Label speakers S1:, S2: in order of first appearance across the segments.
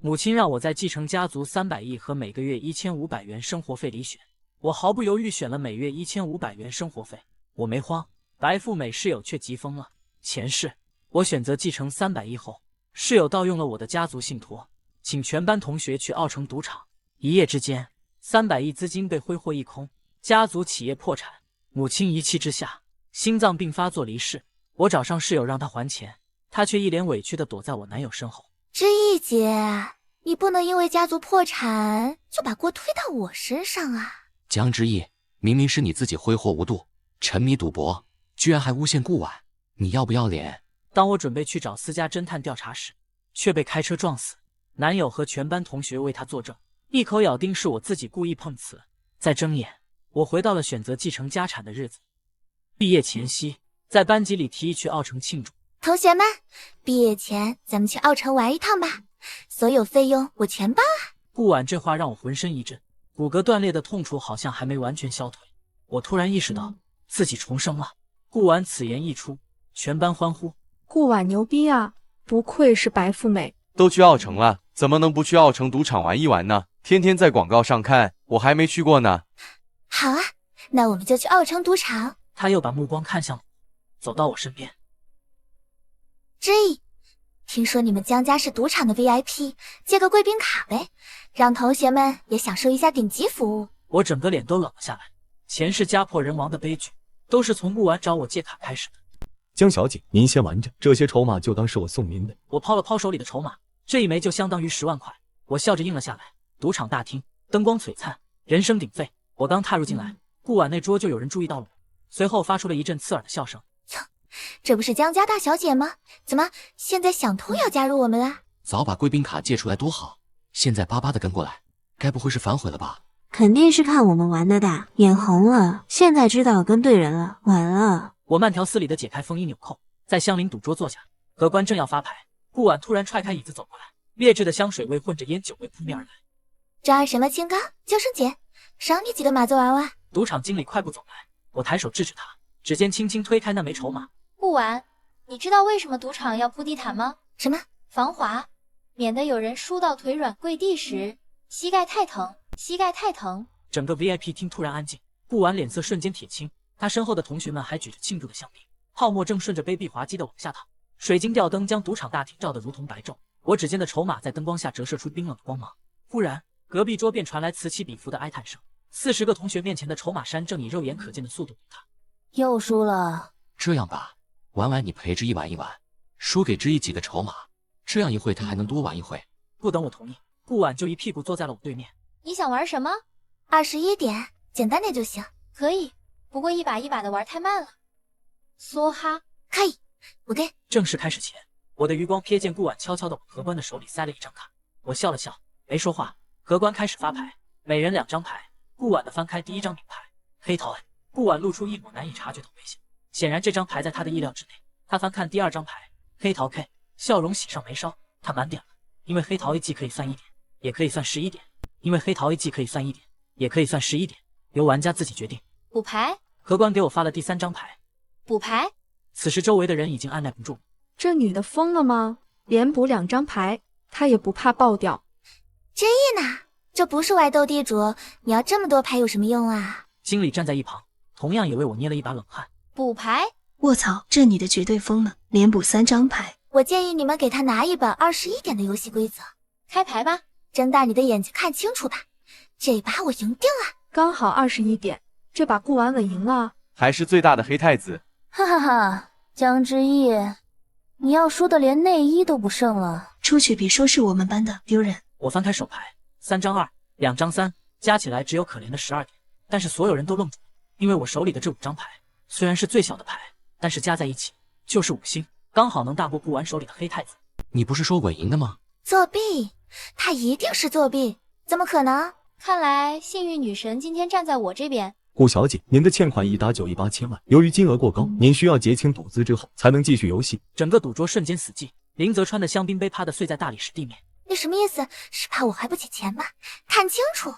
S1: 母亲让我在继承家族300亿和每个月1500元生活费里选，我毫不犹豫选了每月1500元生活费。我没慌，白富美室友却急疯了。前世，我选择继承300亿后，室友盗用了我的家族信托，请全班同学去奥城赌场。一夜之间，300亿资金被挥霍一空，家族企业破产。母亲一气之下，心脏病发作离世。我找上室友让他还钱，他却一脸委屈地躲在我男友身后。
S2: 知意姐，你不能因为家族破产就把锅推到我身上啊！
S3: 江之意，明明是你自己挥霍无度，沉迷赌博，居然还诬陷顾婉，你要不要脸？
S1: 当我准备去找私家侦探调查时，却被开车撞死。男友和全班同学为他作证，一口咬定是我自己故意碰瓷。再睁眼，我回到了选择继承家产的日子。毕业前夕，在班级里提议去奥城庆祝。
S2: 同学们，毕业前咱们去奥城玩一趟吧，所有费用我全包啊！
S1: 顾婉这话让我浑身一震，骨骼断裂的痛楚好像还没完全消退。我突然意识到自己重生了。顾婉此言一出，全班欢呼。
S4: 顾婉牛逼啊，不愧是白富美。
S5: 都去奥城了，怎么能不去奥城赌场玩一玩呢？天天在广告上看，我还没去过呢。
S2: 好啊，那我们就去奥城赌场。
S1: 他又把目光看向了我，走到我身边。
S2: 知意，听说你们江家是赌场的 VIP， 借个贵宾卡呗，让同学们也享受一下顶级服务。
S1: 我整个脸都冷了下来。前世家破人亡的悲剧，都是从顾婉找我借卡开始的。
S6: 江小姐，您先玩着，这些筹码就当是我送您的。
S1: 我抛了抛手里的筹码，这一枚就相当于10万块。我笑着应了下来。赌场大厅灯光璀璨，人声鼎沸。我刚踏入进来，顾婉那桌就有人注意到了我，随后发出了一阵刺耳的笑声。
S2: 这不是江家大小姐吗？怎么现在想同要加入我们啦？
S3: 早把贵宾卡借出来多好，现在巴巴的跟过来，该不会是反悔了吧？
S7: 肯定是看我们玩的大，眼红了。现在知道跟对人了，完了。
S1: 我慢条斯理地解开风衣纽扣，在相邻赌桌坐下。荷官正要发牌，顾婉突然踹开椅子走过来，劣质的香水味混着烟酒味扑面而来。
S2: 抓什么清高，救生姐，赏你几个马子娃娃。
S1: 赌场经理快步走来，我抬手制止他，指尖轻轻推开那枚筹码。
S8: 顾婉，你知道为什么赌场要铺地毯吗？
S2: 什么？
S8: 防滑，免得有人输到腿软跪地时膝盖太疼，膝盖太疼。
S1: 整个 VIP 厅突然安静，顾婉脸色瞬间铁青，他身后的同学们还举着庆祝的香槟，泡沫正顺着杯壁滑稽的往下淌。水晶吊灯将赌场大厅照得如同白昼，我指尖的筹码在灯光下折射出冰冷的光芒。忽然，隔壁桌便传来此起彼伏的哀叹声。40个同学面前的筹码山正以肉眼可见的速度倒塌。
S2: 又输了。
S3: 这样吧，玩完你陪之意玩一玩，输给之意几个筹码，这样一会他还能多玩一会。
S1: 不等我同意，顾婉就一屁股坐在了我对面。
S8: 你想玩什么
S2: ？21点，简单点就行。
S8: 可以，不过一把一把的玩太慢了。梭哈，
S2: 可以，我给。
S1: 正式开始前，我的余光瞥见顾婉悄悄地往荷官的手里塞了一张卡。我笑了笑，没说话。荷官开始发牌，每人2张牌。顾婉的翻开第1张名牌，黑桃 A。顾婉露出一抹难以察觉的微笑，显然这张牌在他的意料之内。他翻看第2张牌，黑桃 K， 笑容喜上眉梢。他满点了，因为黑桃 A 既可以算1点，也可以算11点。因为黑桃 A 既可以算1点，也可以算11点，由玩家自己决定。
S8: 补牌。
S1: 荷官给我发了第3张牌，
S8: 补牌。
S1: 此时周围的人已经按耐不住。
S4: 这女的疯了吗？连补2张牌，她也不怕爆掉。
S2: 知意呢？这不是歪斗地主，你要这么多牌有什么用啊？
S1: 经理站在一旁，同样也为我捏了一把冷汗。
S8: 补牌？
S7: 卧槽，这女的绝对疯了，连补3张牌。
S2: 我建议你们给她拿一本21点的游戏规则。
S8: 开牌吧，
S2: 睁大你的眼睛看清楚吧，这把我赢定了。
S4: 刚好21点，这把顾婉稳赢了。
S5: 还是最大的黑太子。
S2: 哈哈哈，江之意，你要输的连内衣都不剩了。
S7: 出去别说是我们班的，丢人。
S1: 我翻开手牌，3张2， 2张3，加起来只有可怜的12点。但是所有人都愣住了，因为我手里的这5张牌虽然是最小的牌，但是加在一起就是5星，刚好能大过顾婉手里的黑太子。
S3: 你不是说稳赢的吗？
S2: 作弊，他一定是作弊，怎么可能？
S8: 看来幸运女神今天站在我这边。
S6: 顾小姐，您的欠款已达9亿8千万，由于金额过高，您需要结清赌资之后才能继续游戏。
S1: 整个赌桌瞬间死寂，林泽川的香槟杯啪的碎在大理石地面。
S2: 你什么意思？是怕我还不起钱吗？看清楚，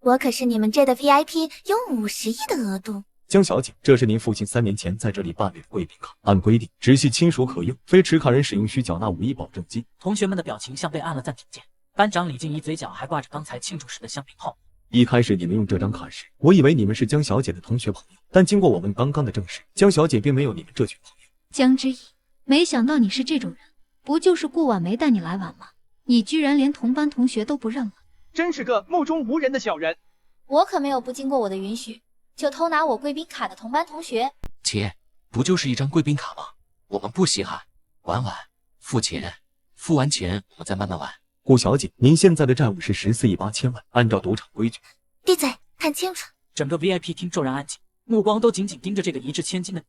S2: 我可是你们这的 VIP， 有50亿的额度。
S6: 江小姐，这是您父亲3年前在这里办理的贵宾卡，按规定，直系亲属可用，非持卡人使用需缴纳5亿保证金。
S1: 同学们的表情像被按了暂停键，班长李静怡嘴角还挂着刚才庆祝时的香槟泡沫。
S6: 一开始你们用这张卡时，我以为你们是江小姐的同学朋友，但经过我们刚刚的证实，江小姐并没有你们这群朋友。
S9: 江之意，没想到你是这种人，不就是顾晚没带你来玩吗？你居然连同班同学都不认了，
S10: 真是个目中无人的小人。
S8: 我可没有不经过我的允许就偷拿我贵宾卡的同班同学。
S3: 姐，不就是一张贵宾卡吗？我们不稀罕。玩玩，付钱，付完钱我们再慢慢玩。
S6: 顾小姐，您现在的债务是14亿8千万，按照赌场规矩。
S2: 闭嘴，看清楚。
S1: 整个 VIP 厅骤然安静，目光都紧紧盯着这个一掷千金的。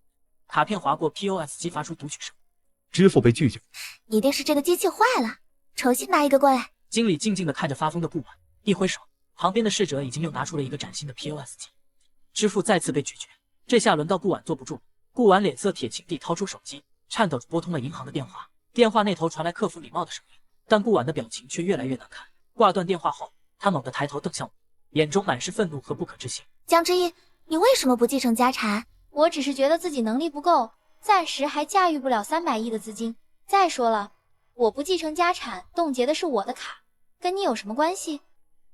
S1: 卡片划过 POS 机，发出读取声。
S6: 支付被拒绝。
S2: 一定是这个机器坏了，重新拿一个过来。
S1: 经理静静地看着发疯的顾晚，一挥手，旁边的侍者已经又拿出了一个崭新的 POS 机。支付再次被拒绝，这下轮到顾晚坐不住了。顾晚脸色铁青地掏出手机，颤抖着拨通了银行的电话。电话那头传来客服礼貌的声音，但顾晚的表情却越来越难看。挂断电话后，他猛地抬头瞪向我，眼中满是愤怒和不可置信。
S2: 江之意，你为什么不继承家产？
S8: 我只是觉得自己能力不够，暂时还驾驭不了300亿的资金。再说了，我不继承家产，冻结的是我的卡，跟你有什么关系？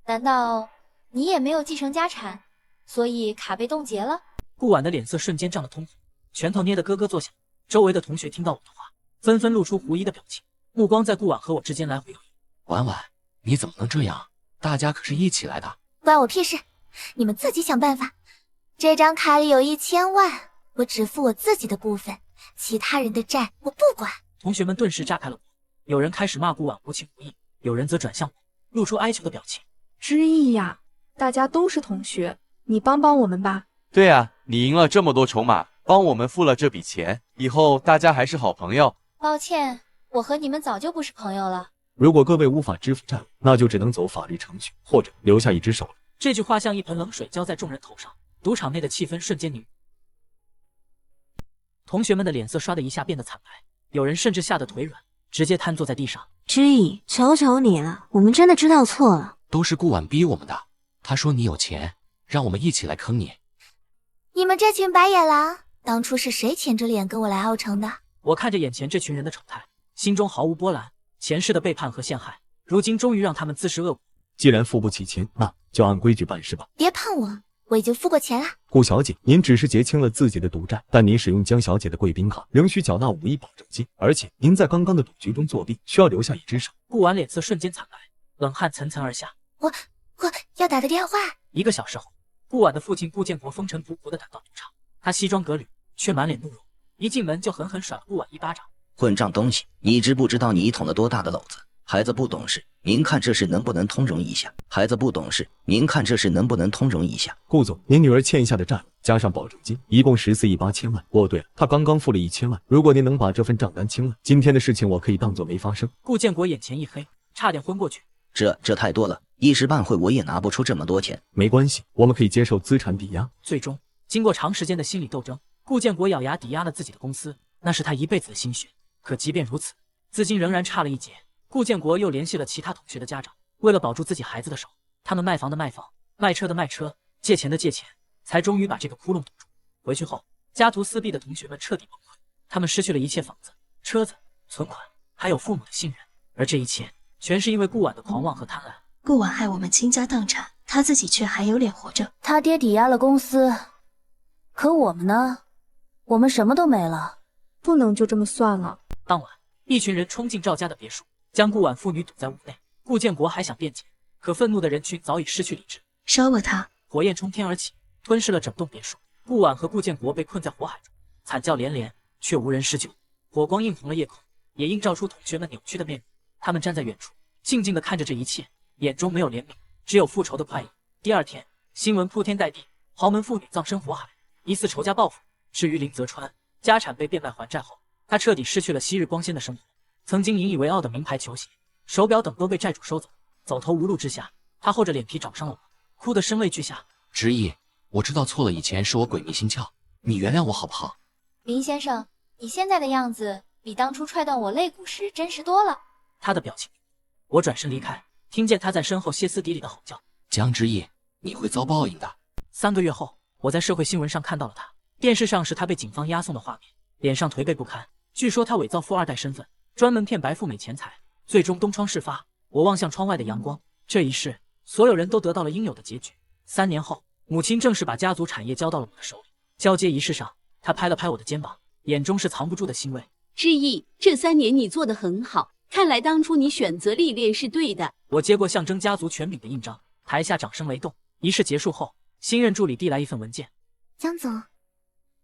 S8: 难道你也没有继承家产，所以卡被冻结了？
S1: 顾晚的脸色瞬间涨得通红，拳头捏得咯咯作响。周围的同学听到我的话，纷纷露出狐疑的表情，目光在顾晚和我之间来回游移。
S3: 婉婉，你怎么能这样？大家可是一起来的。
S2: 关我屁事，你们自己想办法。这张卡里有1000万，我只付我自己的部分，其他人的债我不管。
S1: 同学们顿时炸开了锅，有人开始骂顾晚无情无义，有人则转向我，露出哀求的表情。
S4: 之意呀，大家都是同学，你帮帮我们吧。
S5: 对啊，你赢了这么多筹码，帮我们付了这笔钱，以后大家还是好朋友。
S8: 抱歉，我和你们早就不是朋友了。
S6: 如果各位无法支付债务，那就只能走法律程序，或者留下一只手了。
S1: 这句话像一盆冷水浇在众人头上，赌场内的气氛瞬间凝固。同学们的脸色唰的一下变得惨白，有人甚至吓得腿软，直接瘫坐在地上。
S7: 之意，求求你了，我们真的知道错了。
S3: 都是顾晚逼我们的，他说你有钱，让我们一起来坑你。
S2: 你们这群白眼狼，当初是谁舔着脸跟我来奥城的？
S1: 我看着眼前这群人的丑态，心中毫无波澜。前世的背叛和陷害，如今终于让他们自食恶果。
S6: 既然付不起钱，那就按规矩办事吧。
S2: 别碰我，我已经付过钱了。
S6: 顾小姐，您只是结清了自己的赌债，但您使用江小姐的贵宾卡，仍需缴纳5亿保证金，而且您在刚刚的赌局中作弊，需要留下一只手。
S1: 顾晚脸色瞬间惨白，冷汗涔涔而下。
S2: 我要打个电话。
S1: 1个小时后，顾晚的父亲顾建国风尘仆仆地赶到赌场，他西装革履，却满脸怒容，一进门就狠狠甩了顾晚一巴掌。
S11: 混账东西，你知不知道你捅了多大的篓子？孩子不懂事，您看这事能不能通融一下？孩子不懂事，您看这事能不能通融一下？
S6: 顾总，您女儿欠下的债务加上保证金，一共14亿8千万。哦，对了，她刚刚付了1000万。如果您能把这份账单清了，今天的事情我可以当作没发生。
S1: 顾建国眼前一黑，差点昏过去。
S11: 这太多了，一时半会我也拿不出这么多钱。
S6: 没关系，我们可以接受资产抵押。
S1: 最终，经过长时间的心理斗争，顾建国咬牙抵押了自己的公司，那是他一辈子的心血。可即便如此，资金仍然差了一截。顾建国又联系了其他同学的家长，为了保住自己孩子的手，他们卖房的卖房，卖车的卖车，借钱的借钱，才终于把这个窟窿堵住。回去后，家徒四壁的同学们彻底崩溃，他们失去了一切房子、车子、存款，还有父母的信任，而这一切全是因为顾晚的狂妄和贪婪。
S9: 顾晚害我们倾家荡产，他自己却还有脸活着。
S2: 他爹抵押了公司，可我们呢？我们什么都没了。
S4: 不能就这么算了。
S1: 当晚，一群人冲进赵家的别墅，将顾晚父女堵在屋内。顾建国还想辩解，可愤怒的人群早已失去理智，
S9: 烧了他！
S1: 火焰冲天而起，吞噬了整栋别墅。顾晚和顾建国被困在火海中，惨叫连连，却无人施救。火光映红了夜空，也映照出同学们扭曲的面容。他们站在远处，静静地看着这一切，眼中没有怜悯，只有复仇的快意。第二天，新闻铺天盖地，豪门妇女葬身火海，疑似仇家报复。至于林泽川，家产被变卖还债后，他彻底失去了昔日光鲜的生活，曾经引以为傲的名牌球鞋、手表等都被债主收走。走投无路之下，他厚着脸皮找上了我，哭得声泪俱下。
S3: 之意，我知道错了，以前是我鬼迷心窍，你原谅我好不好？
S8: 林先生，你现在的样子比当初踹断我肋骨时真实多了。
S1: 他的表情，我转身离开，听见他在身后歇斯底里的吼叫：
S3: 江之意，你会遭报应的。
S1: 3个月后，我在社会新闻上看到了他，电视上是他被警方押送的画面，脸上颓废不堪。据说他伪造富二代身份，专门骗白富美钱财，最终东窗事发。我望向窗外的阳光，这一世，所有人都得到了应有的结局。3年后，母亲正式把家族产业交到了我的手里。交接仪式上，她拍了拍我的肩膀，眼中是藏不住的欣慰。
S12: 之意，这3年你做得很好，看来当初你选择历练是对的。
S1: 我接过象征家族权柄的印章，台下掌声雷动。仪式结束后，新任助理递来一份文件。
S2: 江总，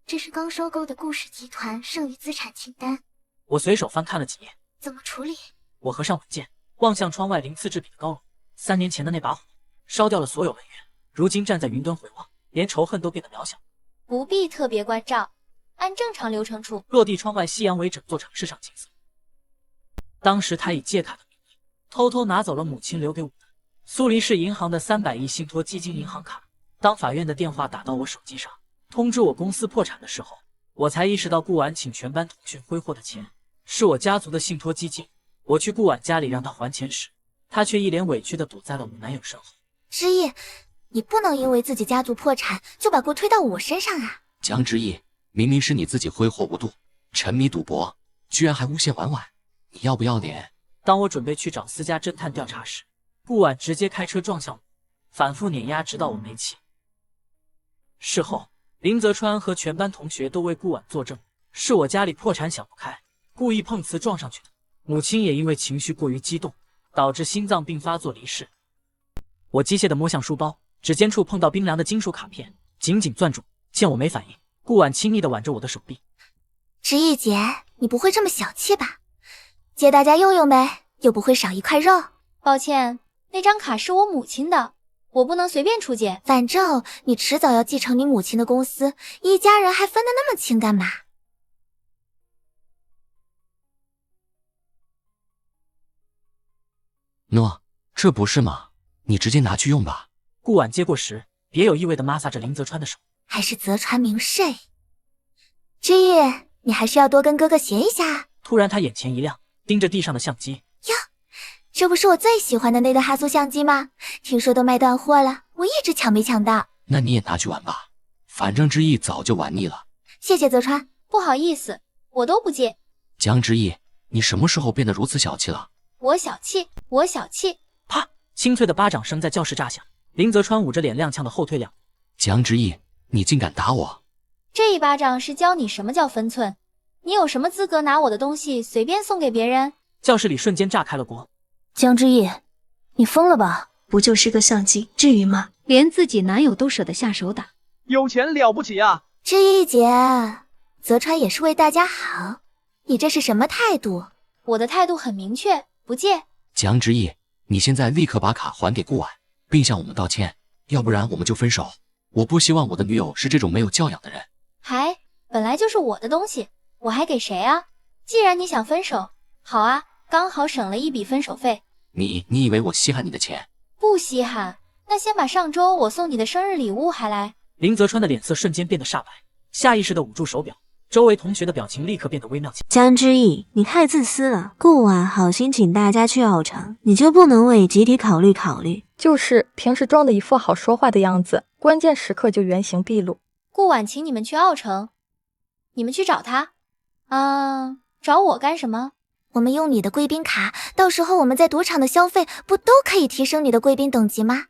S2: 这是刚收购的顾氏集团剩余资产清单。
S1: 我随手翻看了几页，
S2: 怎么处理？
S1: 我合上文件，望向窗外鳞次栉比的高楼。3年前的那把火，烧掉了所有文员，如今站在云端回望，连仇恨都变得渺小。
S8: 不必特别关照，按正常流程处。
S1: 落地窗外夕阳为整座城市上景色。当时他以借卡的名义，偷偷拿走了母亲留给我的苏黎世银行的300亿信托基金银行卡。当法院的电话打到我手机上，通知我公司破产的时候，我才意识到顾婉请全班同学挥霍的钱是我家族的信托基金。我去顾婉家里让他还钱时，他却一脸委屈地躲在了我男友身后。
S2: 之意，你不能因为自己家族破产就把锅推到我身上啊！
S3: 江之意，明明是你自己挥霍无度，沉迷赌博，居然还诬陷婉婉，你要不要脸？
S1: 当我准备去找私家侦探调查时，顾婉直接开车撞向我，反复碾压直到我没气。事后，林泽川和全班同学都为顾婉作证，是我家里破产想不开，故意碰瓷撞上去的。母亲也因为情绪过于激动，导致心脏病发作离世。我机械地摸向书包，指尖处碰到冰凉的金属卡片，紧紧攥住。见我没反应，顾婉亲昵地挽着我的手臂。
S2: 之意姐，你不会这么小气吧？借大家用用呗，又不会少一块肉。
S8: 抱歉，那张卡是我母亲的，我不能随便出借。
S2: 反正你迟早要继承你母亲的公司，一家人还分得那么清干嘛？
S3: 诺，这不是吗？你直接拿去用吧。
S1: 顾婉接过时，别有意味地摩挲着林泽川的手。
S2: 还是泽川明睡。之意，你还是要多跟哥哥学一下。
S1: 突然他眼前一亮，盯着地上的相机。
S2: 哟，这不是我最喜欢的那个哈苏相机吗？听说都卖断货了，我一直抢没抢到。
S3: 那你也拿去玩吧，反正之意早就玩腻了。
S2: 谢谢泽川。
S8: 不好意思，我都不借。
S3: 江之意，你什么时候变得如此小气了？
S8: 我小气，我小气。
S1: 啪！清脆的巴掌声在教室炸响。林泽川捂着脸踉跄的后退2步。
S3: 江之意，你竟敢打我！
S8: 这一巴掌是教你什么叫分寸。你有什么资格拿我的东西随便送给别人？
S1: 教室里瞬间炸开了锅。
S13: 江之意，你疯了吧？不就是个相机，至于吗？
S9: 连自己男友都舍得下手打，
S10: 有钱了不起啊！
S2: 之意姐，泽川也是为大家好，你这是什么态度？
S8: 我的态度很明确，不借。
S3: 江之意，你现在立刻把卡还给顾婉，并向我们道歉，要不然我们就分手。我不希望我的女友是这种没有教养的人。
S8: 本来就是我的东西，我还给谁啊？既然你想分手，好啊，刚好省了一笔分手费。
S3: 你以为我稀罕你的钱？
S8: 不稀罕，那先把上周我送你的生日礼物还来。
S1: 林泽川的脸色瞬间变得煞白，下意识地捂住手表，周围同学的表情立刻变得微妙起来。
S7: 江之意，你太自私了。顾婉好心请大家去奥城，你就不能为集体考虑考虑？
S14: 就是平时装的一副好说话的样子，关键时刻就原形毕露。
S8: 顾婉请你们去奥城，你们去找他找我干什么？
S2: 我们用你的贵宾卡，到时候我们在赌场的消费不都可以提升你的贵宾等级吗？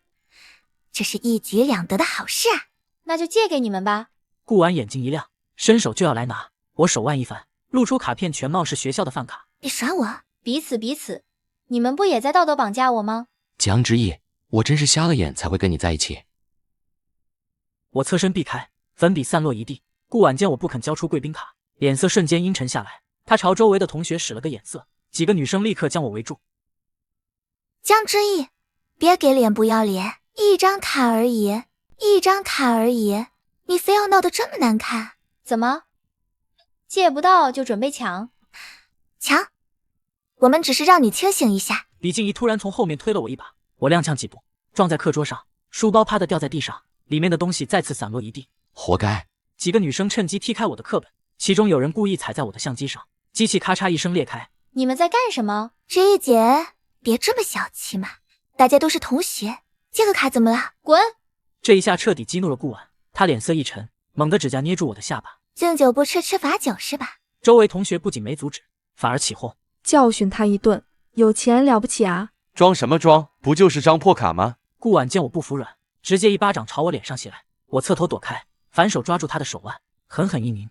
S2: 这是一举两得的好事啊！
S8: 那就借给你们吧。
S1: 顾婉眼睛一亮，伸手就要来拿，我手腕一翻，露出卡片，全貌是学校的饭卡。
S2: 你耍我？
S8: 彼此，你们不也在道德绑架我吗？
S3: 江之意，我真是瞎了眼才会跟你在一起。
S1: 我侧身避开，粉笔散落一地。顾婉见我不肯交出贵宾卡，脸色瞬间阴沉下来。他朝周围的同学使了个眼色，几个女生立刻将我围住。
S2: 江之意，别给脸不要脸，一张卡而已，你非要闹得这么难看？
S8: 怎么？借不到就准备抢？
S2: 抢？我们只是让你清醒一下。
S1: 李静怡突然从后面推了我一把，我踉跄几步，撞在课桌上，书包啪的掉在地上，里面的东西再次散落一地。
S3: 活该！
S1: 几个女生趁机踢开我的课本，其中有人故意踩在我的相机上，机器咔嚓一声裂开。
S8: 你们在干什么？
S2: 之意姐，别这么小气嘛，大家都是同学，借个卡怎么了？
S8: 滚！
S1: 这一下彻底激怒了顾婉，她脸色一沉，猛地指甲捏住我的下巴。
S2: 敬酒不吃吃罚酒是吧？
S1: 周围同学不仅没阻止，反而起哄，
S4: 教训他一顿。有钱了不起啊？
S5: 装什么装？不就是张破卡吗？
S1: 顾婉见我不服软，直接一巴掌朝我脸上袭来，我侧头躲开，反手抓住他的手腕，狠狠一拧。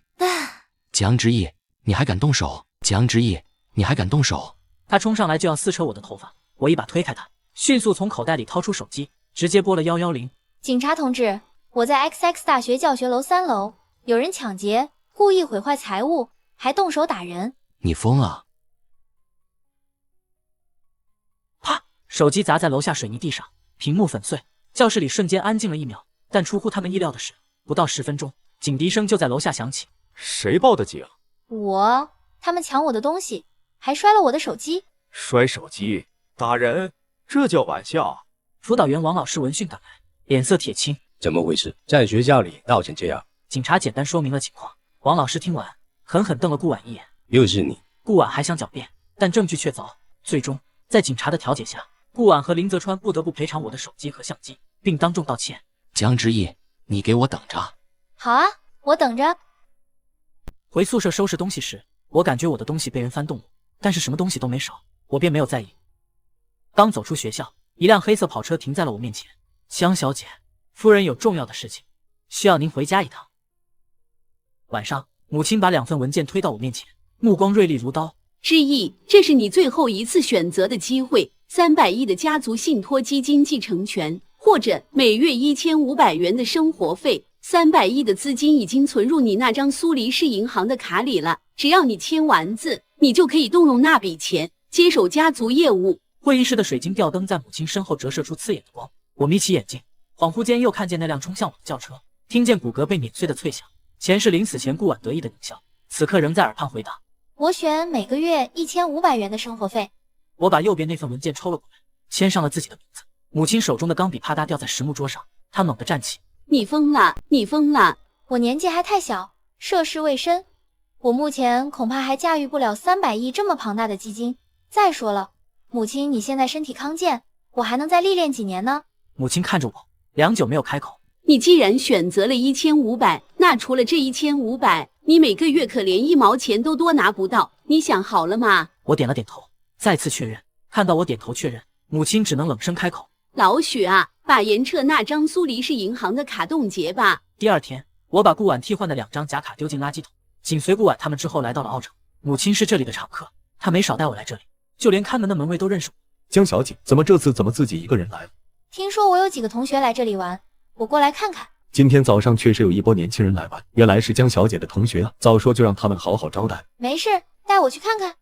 S3: 江之意，你还敢动手？江之意，你还敢动手？
S1: 他冲上来就要撕扯我的头发，我一把推开他，迅速从口袋里掏出手机，直接拨了110。
S8: 警察同志，我在 XX 大学教学楼3楼，有人抢劫，故意毁坏财物，还动手打人。
S3: 你疯了！
S1: 啪！手机砸在楼下水泥地上，屏幕粉碎，教室里瞬间安静了1秒。但出乎他们意料的是，不到10分钟，警笛声就在楼下响起。
S15: 谁报的警？
S8: 他们抢我的东西，还摔了我的手机。
S15: 摔手机？打人？这叫玩笑？
S1: 辅导员王老师闻讯赶来，脸色铁青。
S16: 怎么回事？在学校里闹成这样？
S1: 警察简单说明了情况。王老师听完，狠狠瞪了顾婉一眼。
S16: 又是你？
S1: 顾婉还想狡辩，但证据确凿。最终，在警察的调解下，顾婉和林泽川不得不赔偿我的手机和相机，并当众道歉。
S3: 江之意，你给我等着。
S8: 好啊，我等着。
S1: 回宿舍收拾东西时，我感觉我的东西被人翻动了，但是什么东西都没少，我便没有在意。刚走出学校，一辆黑色跑车停在了我面前。江小姐，夫人有重要的事情，需要您回家一趟。晚上，母亲把2份文件推到我面前，目光锐利如刀。
S12: 之意，这是你最后一次选择的机会，300亿的家族信托基金继承权，或者每月1500元的生活费。300亿的资金已经存入你那张苏黎世银行的卡里了，只要你签完字，你就可以动用那笔钱，接手家族业务。
S1: 会议室的水晶吊灯在母亲身后折射出刺眼的光，我眯起眼睛，恍惚间又看见那辆冲向我的轿车，听见骨骼被碾碎的脆响。前世临死前顾婉得意的狞笑，此刻仍在耳畔回荡。
S8: 我选每个月1500元的生活费。
S1: 我把右边那份文件抽了过来，签上了自己的名字。母亲手中的钢笔啪嗒掉在实木桌上，她猛地站起。
S12: 你疯了！你疯了！
S8: 我年纪还太小，涉世未深，我目前恐怕还驾驭不了300亿这么庞大的基金。再说了，母亲你现在身体康健，我还能再历练几年呢。
S1: 母亲看着我，良久没有开口。
S12: 你既然选择了1500，那除了这1500，你每个月可连1毛钱都多拿不到，你想好了吗？
S1: 我点了点头，再次确认。看到我点头确认，母亲只能冷声开口。
S12: 老许啊，把严彻那张苏黎世银行的卡冻结吧。
S1: 第二天，我把顾婉替换的2张假卡丢进垃圾桶，紧随顾婉他们之后来到了奥城。母亲是这里的常客，她没少带我来这里，就连看门的门卫都认识我。
S6: 江小姐，这次怎么自己一个人来了？
S8: 听说我有几个同学来这里玩，我过来看看。
S6: 今天早上确实有一波年轻人来玩，原来是江小姐的同学啊，早说就让他们好好招待。
S8: 没事，带我去看看。